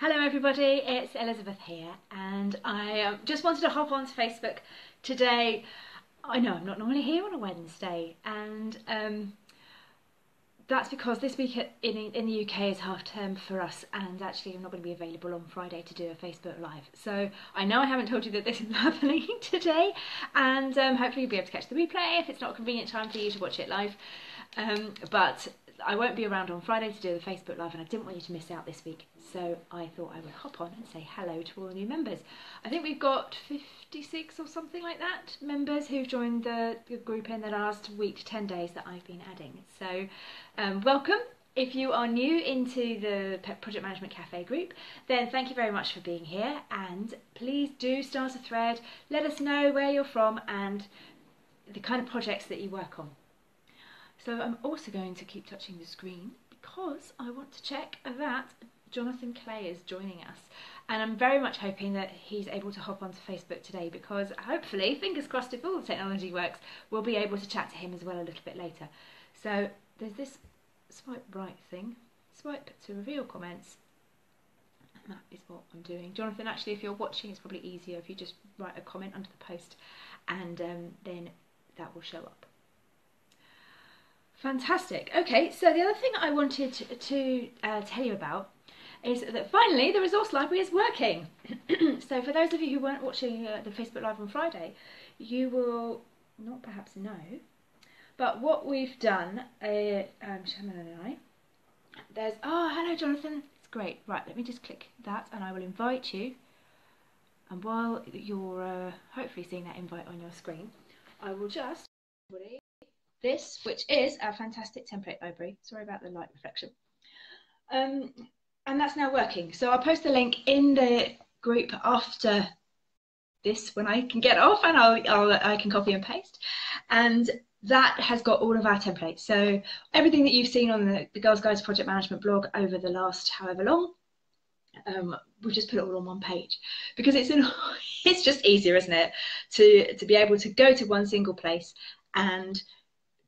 Hello everybody, it's Elizabeth here, and I just wanted to hop onto Facebook today. I know I'm not normally here on a Wednesday, and that's because this week in the UK is half term for us, and actually I'm not going to be available on Friday to do a Facebook Live. So I know I haven't told you that this is happening today, and hopefully you'll be able to catch the replay if it's not a convenient time for you to watch it live. But I won't be around on Friday to do the Facebook Live, and I didn't want you to miss out this week, so I thought I would hop on and say hello to all the new members. I think we've got 56 or something like that members who've joined the group in the last week to 10 days that I've been adding. So welcome. If you are new into the Project Management Cafe group, then thank you very much for being here, and please do start a thread. Let us know where you're from and the kind of projects that you work on. So I'm also going to keep touching the screen because I want to check that Jon Clay is joining us, and I'm very much hoping that he's able to hop onto Facebook today, because hopefully, fingers crossed, if all the technology works, we'll be able to chat to him as well a little bit later. So there's this swipe right thing, swipe to reveal comments, and that is what I'm doing. Jonathan, actually, if you're watching, it's probably easier if you just write a comment under the post, and then that will show up. Fantastic. Okay, so the other thing I wanted to tell you about is that finally the resource library is working. So for those of you who weren't watching the Facebook Live on Friday, you will not perhaps know, but what we've done, Shaman and I, there's, oh, hello Jonathan, it's great. Right, let me just click that and I will invite you. And while you're hopefully seeing that invite on your screen, I will just this, which is our fantastic template library. Sorry about the light reflection. And that's now working. So I'll post the link in the group after this when I can get off, and I can copy and paste. And that has got all of our templates. So everything that you've seen on the Girls Guide to Project Management blog over the last however long, we've just put it all on one page, because it's just easier, isn't it, to be able to go to one single place and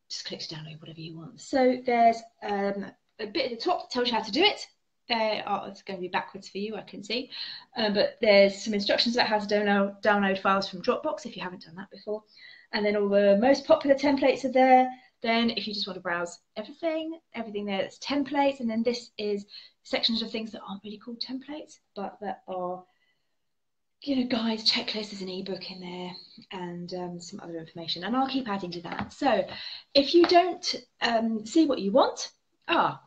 just click to download whatever you want. So there's a bit at the top that tells you how to do it. It's going to be backwards for you, I can see. But there's some instructions about how to download files from Dropbox if you haven't done that before. And then all the most popular templates are there. Then if you just want to browse everything there, that's templates. And then this is sections of things that aren't really called templates, but that are, you know, guides, checklists, there's an ebook in there, and some other information, and I'll keep adding to that. So if you don't see what you want,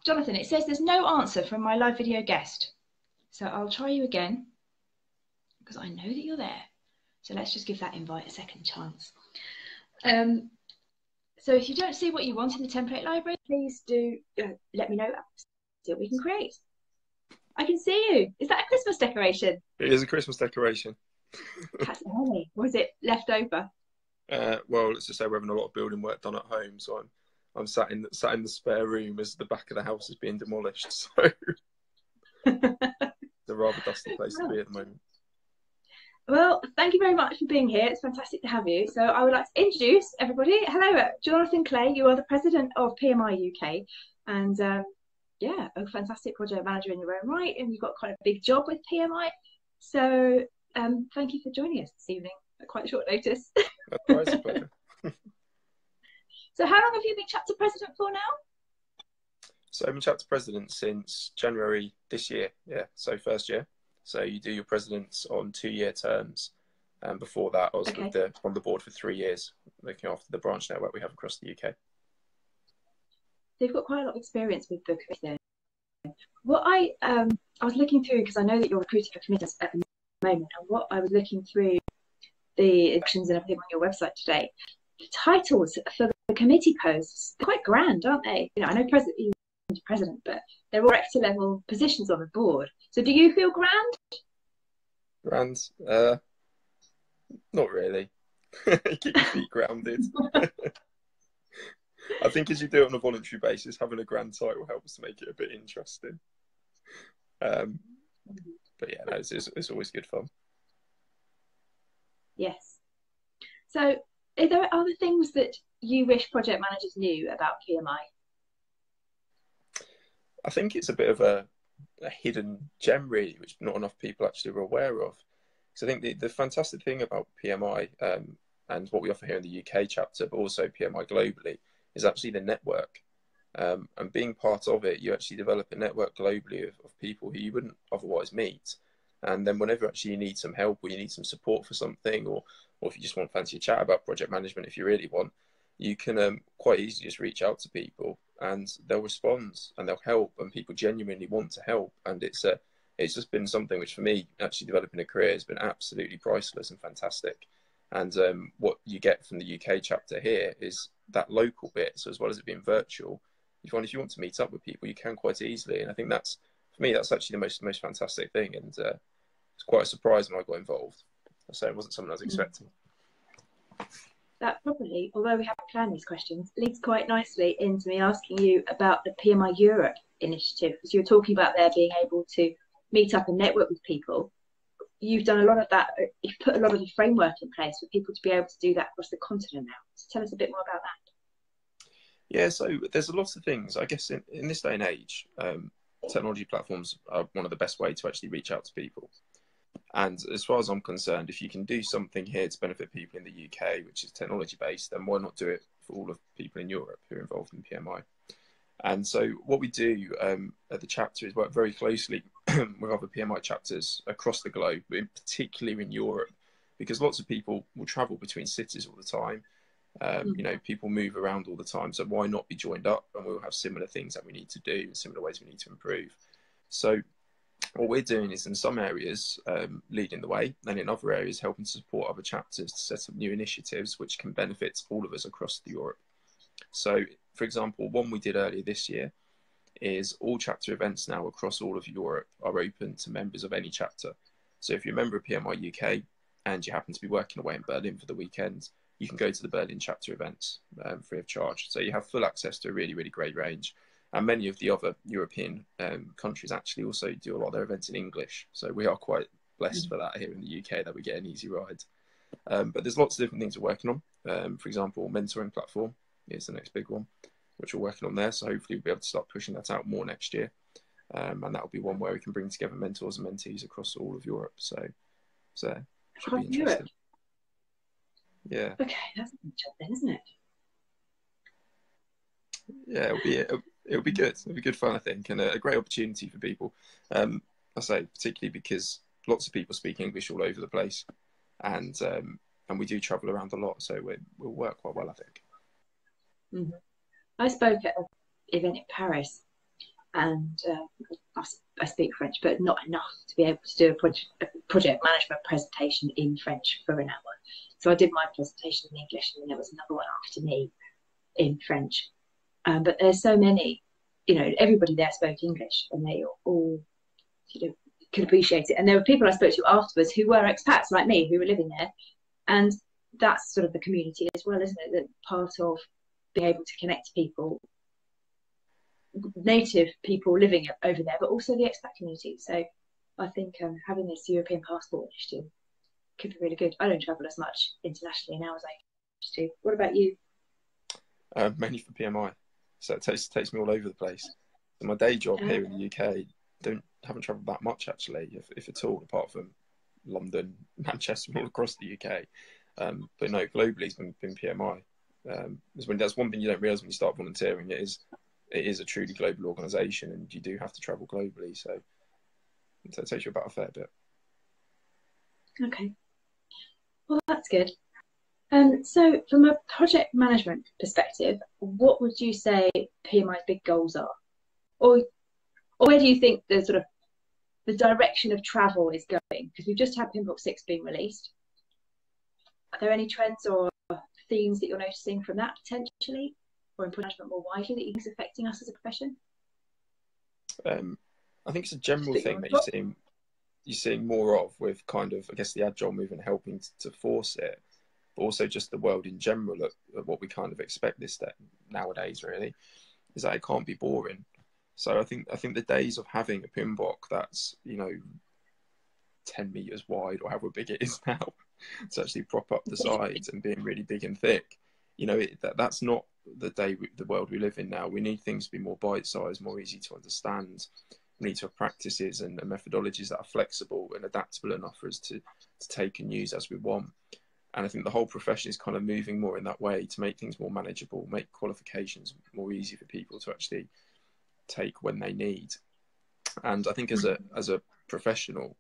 Jonathan, it says there's no answer from my live video guest, so I'll try you again because I know that you're there. So let's just give that invite a second chance. So if you don't see what you want in the template library, please do let me know, see what we can create. I can see you. Is that a Christmas decoration? It is a Christmas decoration. That's early. Was it left over? Well, let's just say we're having a lot of building work done at home, so I'm sat in the spare room as the back of the house is being demolished. So it's a rather dusty place to be at the moment. Well, thank you very much for being here. It's fantastic to have you. So I would like to introduce everybody. Hello, Jon Clay. You are the president of PMI UK, and yeah, a fantastic project manager in your own right, and you've got quite a big job with PMI. So thank you for joining us this evening at quite short notice. That's a pleasure. So how long have you been chapter president for now? So I've been chapter president since January this year. Yeah, so first year. So you do your presidents on 2-year terms. And before that, I was on the board for 3 years, looking after the branch network we have across the UK. So you've got quite a lot of experience with the committee. What I was looking through, because I know that you're recruiting for committees at the moment, and what I was looking through the actions and everything on your website today, the titles for the committee posts, they're quite grand, aren't they? You know, I know president, but they're all director level positions on the board. So do you feel grand? Grand? Not really. Keep your feet grounded. I think as you do it on a voluntary basis, having a grand title helps to make it a bit interesting. But yeah, no, it's always good fun. Yes. So are there other things that you wish project managers knew about PMI? I think it's a bit of a a hidden gem really, which not enough people actually are aware of. So I think the fantastic thing about PMI and what we offer here in the UK chapter, but also PMI globally, is actually the network. And being part of it, you actually develop a network globally of people who you wouldn't otherwise meet. And then whenever actually you need some help or you need some support for something, or if you just want fancy chat about project management, if you really want, you can quite easily just reach out to people and they'll respond and they'll help, and people genuinely want to help. And it's just been something which for me, actually developing a career, has been absolutely priceless and fantastic. And what you get from the UK chapter here is that local bit. So as well as it being virtual, if you want to meet up with people, you can quite easily. And I think that's, for me, that's actually the most fantastic thing. And it's quite a surprise when I got involved. So it wasn't something I was expecting. That probably, although we haven't planned these questions, leads quite nicely into me asking you about the PMI Europe initiative, because you're talking about there being able to meet up and network with people. You've done a lot of that. You've put a lot of the framework in place for people to be able to do that across the continent now. So tell us a bit more about that. Yeah, so there's a lot of things. I guess in this day and age, technology platforms are one of the best ways to actually reach out to people. And as far as I'm concerned, if you can do something here to benefit people in the UK, which is technology based, then why not do it for all of people in Europe who are involved in PMI? And so what we do at the chapter is work very closely with other PMI chapters across the globe, in particularly in Europe, because lots of people will travel between cities all the time. You know, people move around all the time. So why not be joined up? And we'll have similar things that we need to do, similar ways we need to improve. So what we're doing is in some areas leading the way, and in other areas helping to support other chapters to set up new initiatives which can benefit all of us across Europe. So, for example, one we did earlier this year is all chapter events now across all of Europe are open to members of any chapter. So if you're a member of PMI UK and you happen to be working away in Berlin for the weekend, you can go to the Berlin chapter events free of charge. So you have full access to a really, really great range. And many of the other European countries actually also do a lot of their events in English. So we are quite blessed for that here in the UK, that we get an easy ride. But there's lots of different things we're working on. For example, mentoring platform is the next big one, which we're working on there. So hopefully we'll be able to start pushing that out more next year. And that'll be one where we can bring together mentors and mentees across all of Europe. So should be interesting. Europe. Yeah. Okay, that's a good job then, isn't it? Yeah, it'll be good. It'll be good fun, I think, and a great opportunity for people. I say particularly because lots of people speak English all over the place, and we do travel around a lot, so we'll work quite well, I think. Mm-hmm. I spoke at an event in Paris, and I speak French, but not enough to be able to do a project management presentation in French for an hour. So I did my presentation in English, and then there was another one after me in French. But there's so many, you know, everybody there spoke English, and they all could appreciate it. And there were people I spoke to afterwards who were expats like me, who were living there. And that's sort of the community as well, isn't it? That part of being able to connect people, native people living over there, but also the expat community. So I think having this European passport initiative could be really good. I don't travel as much internationally now as I used to. What about you? Mainly for PMI. So it takes me all over the place. So my day job here in the UK, haven't travelled that much actually, if at all, apart from London, Manchester, all across the UK. But no, globally it's been PMI. That's one thing you don't realise when you start volunteering. It is a truly global organisation, and you do have to travel globally. So it takes you about a fair bit. Okay, well that's good. So from a project management perspective, what would you say PMI's big goals are? Or where do you think the sort of the direction of travel is going? Because we've just had PMBOK 6 being released. Are there any trends or themes that you're noticing from that potentially, or in project management more widely, that you think is affecting us as a profession? I think it's a general thing that you're seeing more of, with kind of, I guess, the agile movement helping to force it. But also just the world in general at what we kind of expect nowadays really, is that it can't be boring. So I think the days of having a PMBOK that's, 10 meters wide or however big it is now to actually prop up the sides and being really big and thick, that's not the world we live in now. We need things to be more bite-sized, more easy to understand. We need to have practices and methodologies that are flexible and adaptable enough for us to take and use as we want. And I think the whole profession is kind of moving more in that way to make things more manageable, make qualifications more easy for people to actually take when they need. And I think as a professional,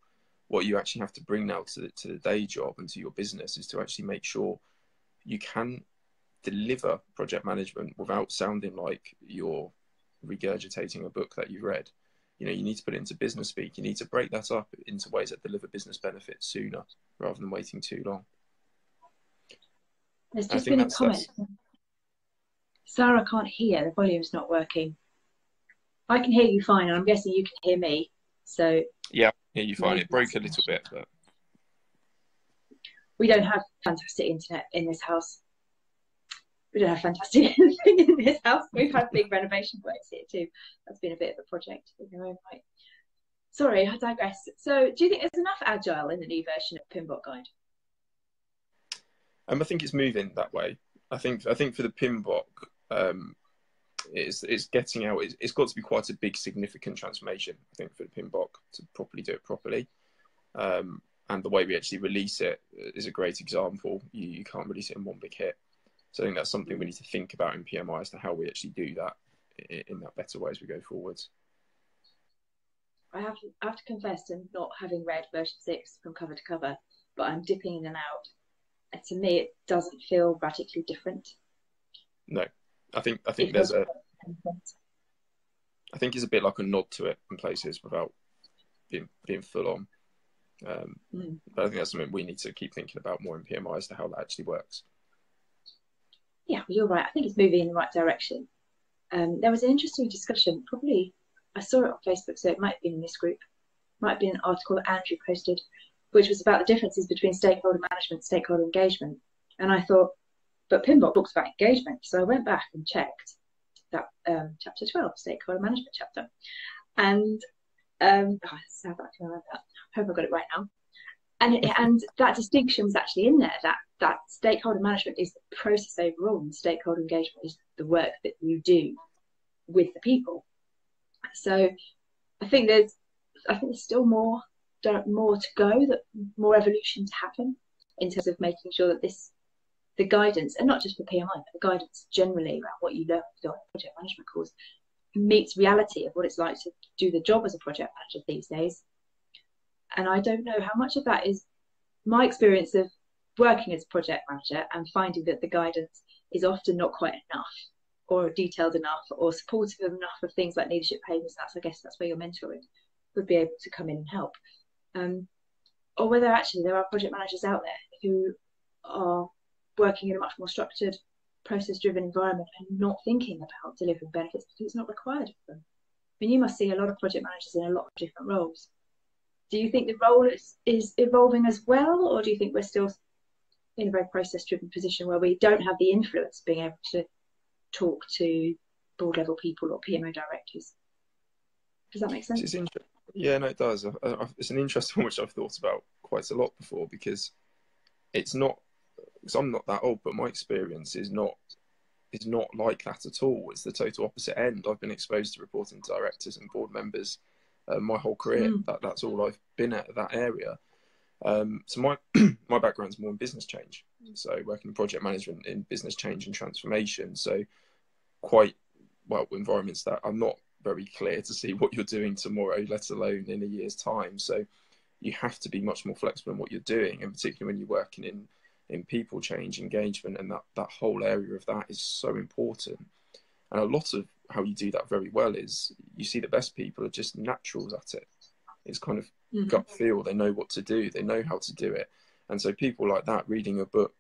what you actually have to bring now to the day job and to your business is to actually make sure you can deliver project management without sounding like you're regurgitating a book that you've read. You know, you need to put it into business speak. You need to break that up into ways that deliver business benefits sooner rather than waiting too long. There's just been a comment. Sarah can't hear, the volume's not working. I can hear you fine, and I'm guessing you can hear me. So yeah, hear you fine. It broke a little bit, but we don't have fantastic internet in this house. We don't have fantastic anything in this house. We've had big renovation works here too. That's been a bit of a project in their own right. Sorry, I digress. So do you think there's enough agile in the new version of PMBOK Guide? I think it's moving that way. I think for the PMBOK, it's getting out. It's got to be quite a big, significant transformation, I think, for the PMBOK to properly do it properly. And the way we actually release it is a great example. You can't release it in one big hit. So I think that's something we need to think about in PMI as to how we actually do that in that better way as we go forwards. I have to confess to not having read version 6 from cover to cover, but I'm dipping in and out. And to me, it doesn't feel radically different. No, I think there's a. I think it's a bit like a nod to it in places without being full on. But I think that's something we need to keep thinking about more in PMI as to how that actually works. Yeah, well, you're right. I think it's moving in the right direction. There was an interesting discussion, probably, I saw it on Facebook, so it might have been in this group, might have been an article that Andrew posted, which was about the differences between stakeholder management and stakeholder engagement. And I thought, but PMBOK talks about engagement. So I went back and checked that chapter 12, stakeholder management chapter. And it's sad that I can remember that. I hope I got it right now. And that distinction was actually in there, that stakeholder management is the process overall, and stakeholder engagement is the work that you do with the people. So I think there's still more to go, that more evolution to happen in terms of making sure that the guidance, and not just for PMI, but the guidance generally around what you learn on a project management course, meets reality of what it's like to do the job as a project manager these days. And I don't know how much of that is my experience of working as a project manager and finding that the guidance is often not quite enough or detailed enough or supportive enough of things like leadership papers. I guess that's where your mentoring would be able to come in and help. Or whether actually there are project managers out there who are working in a much more structured, process-driven environment and not thinking about delivering benefits because it's not required of them. I mean, you must see a lot of project managers in a lot of different roles. Do you think the role is evolving as well, or do you think we're still in a very process-driven position where we don't have the influence of being able to talk to board-level people or PMO directors? Does that make sense? Yeah, no, it does. It's an interesting one which I've thought about quite a lot before, because it's not, because I'm not that old, but my experience is not like that at all. It's the total opposite end. I've been exposed to reporting to directors and board members my whole career. That's all I've been at that area. So my background's more in business change, so working in project management in business change and transformation. So quite well environments that are not very clear to see what you're doing tomorrow, let alone in a year's time. So you have to be much more flexible in what you're doing, and particularly when you're working in people change, engagement, and that whole area of that is so important. And a lot of how you do that very well is you see the best people are just naturals at it. It's kind of gut feel. They know what to do. They know how to do it. And so people like that reading a book,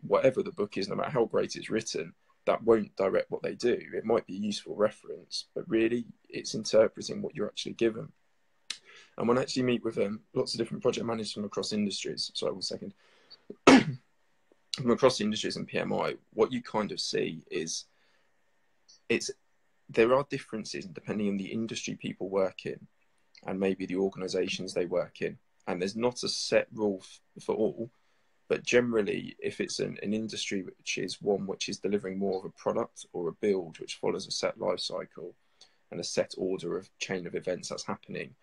whatever the book is, no matter how great it's written, that won't direct what they do. It might be a useful reference, but really it's interpreting what you're actually given. And when I actually meet with lots of different project managers from across industries, sorry, 1 second, from across industries and PMI, what you kind of see is there are differences depending on the industry people work in and maybe the organisations they work in. And there's not a set rule for all, but generally, if it's an industry which is one which is delivering more of a product or a build which follows a set life cycle, and a set order of chain of events that's happening,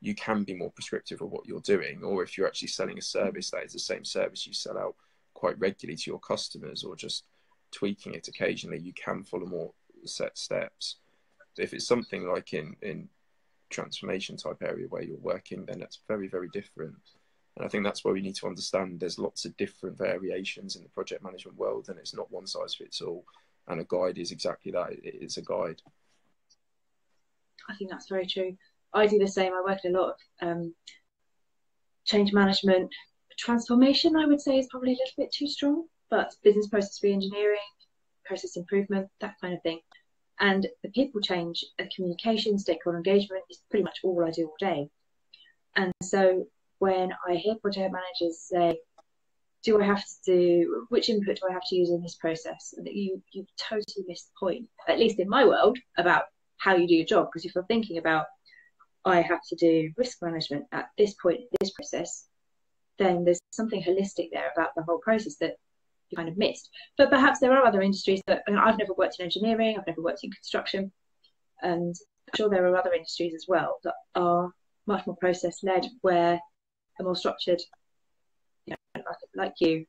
you can be more prescriptive of what you're doing. Or if you're actually selling a service that is the same service you sell out quite regularly to your customers, or just tweaking it occasionally, you can follow more set steps. But if it's something like in transformation type area where you're working, then that's very, very different. And I think that's where we need to understand there's lots of different variations in the project management world, and it's not one size fits all. And a guide is exactly that. It's a guide. I think that's very true. I do the same. I work in a lot of change management. Transformation, I would say, is probably a little bit too strong, but business process re-engineering, process improvement, that kind of thing. And the people change, communication, stakeholder engagement is pretty much all I do all day. And so when I hear project managers say, which input do I have to use in this process? And you totally miss the point, at least in my world, about how you do your job. Because if you're thinking about, I have to do risk management at this point in this process, then there's something holistic there about the whole process that you kind of missed. But perhaps there are other industries that, and I've never worked in engineering, I've never worked in construction, and I'm sure there are other industries as well that are much more process led, where a more structured, like you,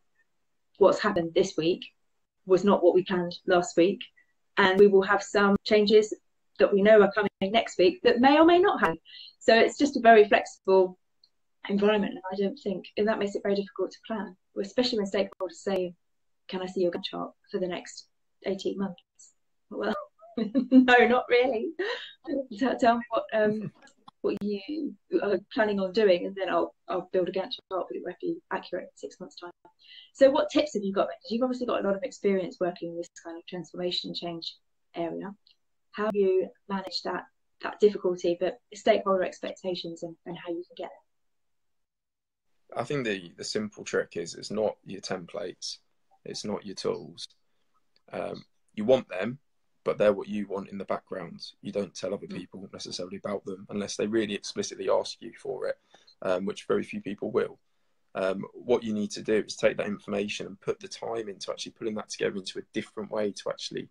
what's happened this week was not what we planned last week, and we will have some changes that we know are coming next week that may or may not happen. So it's just a very flexible environment, and I don't think, and that makes it very difficult to plan, especially when stakeholders say, can I see your Gantt chart for the next 18 months? Well, no, not really. Tell me what you are planning on doing, and then I'll build a Gantt chart, but it won't be accurate in 6 months' time. So what tips have you got? Because you've obviously got a lot of experience working in this kind of transformation and change area. How do you manage that difficulty, but stakeholder expectations, and how you can get it? I think the simple trick is it's not your templates, it's not your tools. You want them, but they're what you want in the background. You don't tell other people necessarily about them unless they really explicitly ask you for it, which very few people will. What you need to do is take that information and put the time into actually putting that together into a different way to actually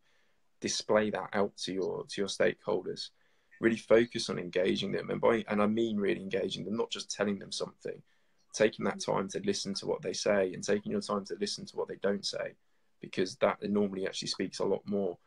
display that out to your stakeholders. Really focus on engaging them, and I mean really engaging them, not just telling them something. Taking that time to listen to what they say, and taking your time to listen to what they don't say, because that normally actually speaks a lot more.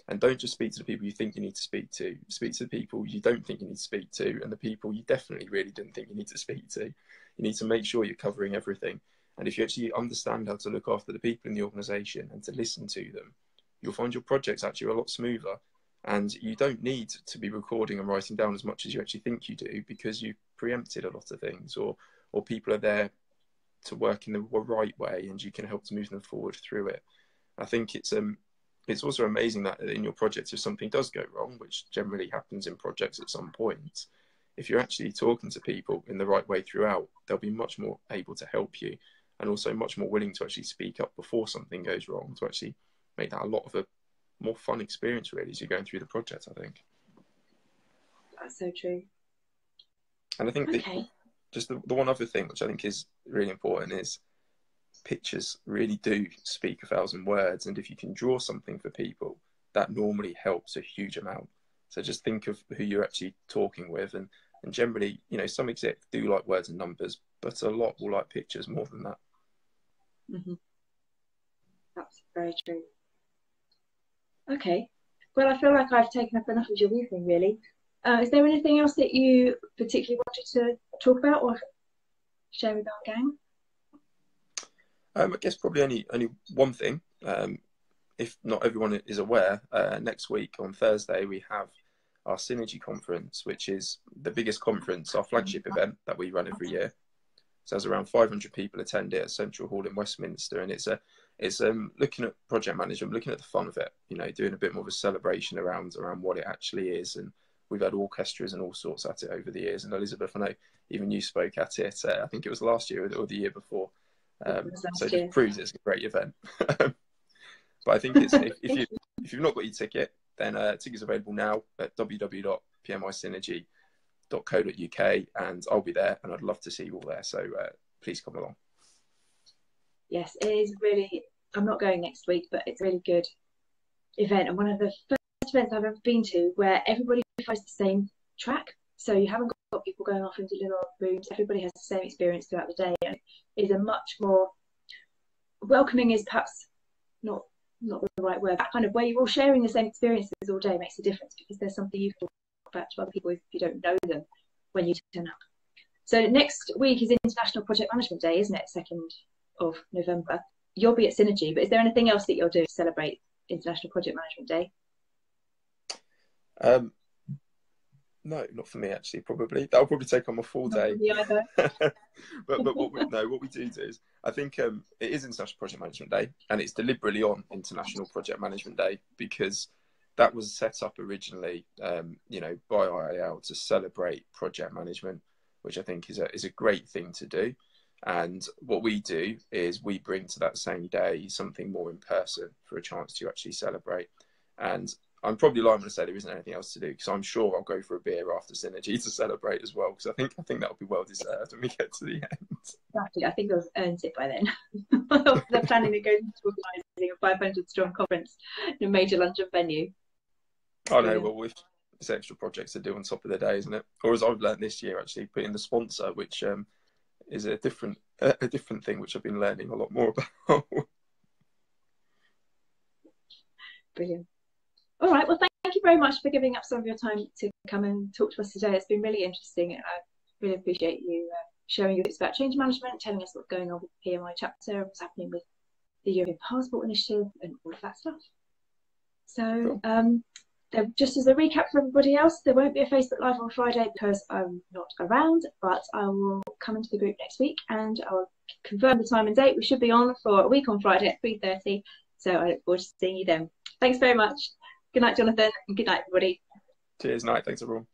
And don't just speak to the people you think you need to speak to. Speak to the people you don't think you need to speak to, and the people you definitely really didn't think you need to speak to. You need to make sure you're covering everything. And if you actually understand how to look after the people in the organisation and to listen to them, you'll find your projects actually a lot smoother. And you don't need to be recording and writing down as much as you actually think you do, because you've preempted a lot of things, or people are there to work in the right way, and you can help to move them forward through it. I think it's also amazing that in your project, if something does go wrong, which generally happens in projects at some point, if you're actually talking to people in the right way throughout, they'll be much more able to help you, and also much more willing to actually speak up before something goes wrong, to actually make that a lot of a more fun experience, really, as you're going through the project, I think. That's so true. And I think just the one other thing, which I think is really important, is pictures really do speak 1,000 words. And if you can draw something for people, that normally helps a huge amount. So just think of who you're actually talking with. And generally, some execs do like words and numbers, but a lot will like pictures more than that. Mm-hmm. That's very true. Okay. Well, I feel like I've taken up enough of your evening, really. Is there anything else that you particularly wanted to talk about or share with our gang? I guess probably only one thing. If not everyone is aware, next week on Thursday we have our Synergy Conference, which is the biggest conference, our flagship event that we run every year. So there's around 500 people attend it at Central Hall in Westminster, and it's looking at project management, looking at the fun of it, doing a bit more of a celebration around what it actually is. And we've had orchestras and all sorts at it over the years. And Elizabeth, I know even you spoke at it. I think it was last year or the year before. So it just proves it's a great event. But I think if you've not got your ticket, then tickets available now at www.pmisynergy.co.uk, and I'll be there, and I'd love to see you all there. So please come along. Yes, it is really. I'm not going next week, but it's a really good event. And one of the first events I've ever been to where everybody follows the same track. So you haven't got people going off into little rooms. Everybody has the same experience throughout the day, and is a much more welcoming, is perhaps not the right word. That kind of where you're all sharing the same experiences all day makes a difference, because there's something you can talk about to other people if you don't know them when you turn up. So next week is International Project Management Day, isn't it? 2nd of November. You'll be at Synergy, but is there anything else that you'll do to celebrate International Project Management Day? No, not for me actually. Probably that'll probably take on a full day. Not for me either. but what we do is, I think it is International Project Management Day, and it's deliberately on International Project Management Day because that was set up originally, you know, by IAL to celebrate project management, which I think is a great thing to do. And what we do is we bring to that same day something more in person for a chance to actually celebrate. And I'm probably lying when I say there isn't anything else to do, because I'm sure I'll go for a beer after Synergy to celebrate as well, because I think that'll be well deserved when we get to the end. Exactly, I think they've earned it by then. They're planning to go to organising a 500 strong conference in a major London venue. I know, well, with it's extra projects to do on top of the day, isn't it? Or as I've learned this year, actually put in the sponsor, which is a different thing, which I've been learning a lot more about. Brilliant. All right, well, thank you very much for giving up some of your time to come and talk to us today. It's been really interesting. I really appreciate you sharing your bits about change management, telling us what's going on with the PMI chapter, what's happening with the European Passport Initiative and all of that stuff. So just as a recap for everybody else, there won't be a Facebook Live on Friday because I'm not around, but I will come into the group next week and I'll confirm the time and date. We should be on for a week on Friday at 3:30. So I look forward to seeing you then. Thanks very much. Good night, Jonathan, and good night, everybody. Cheers, night. Thanks, everyone.